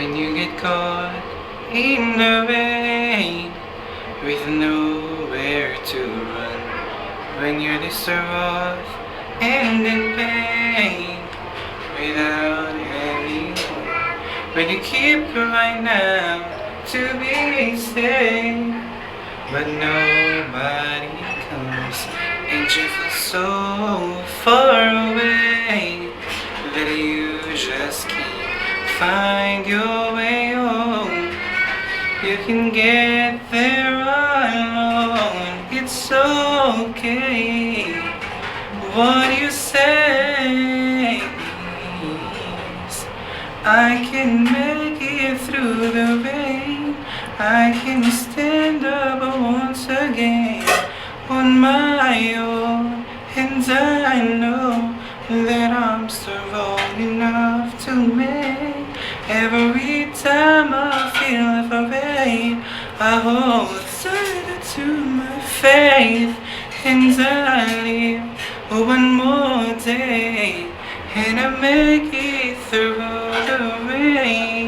When you get caught in the rain with nowhere to run, when you're distraught and in pain without anyone, when you keep crying out to be saved, but nobody comes, and you feel so far away that you just can't find your way home. You can get there alone, it's okay. What you say is, I can make it through the rain. I can stand up once again on my own, and I know that I'm strong enough to make. Every time I feel afraid, I hold tight to my faith, and I live one more day, and I make it through the rain.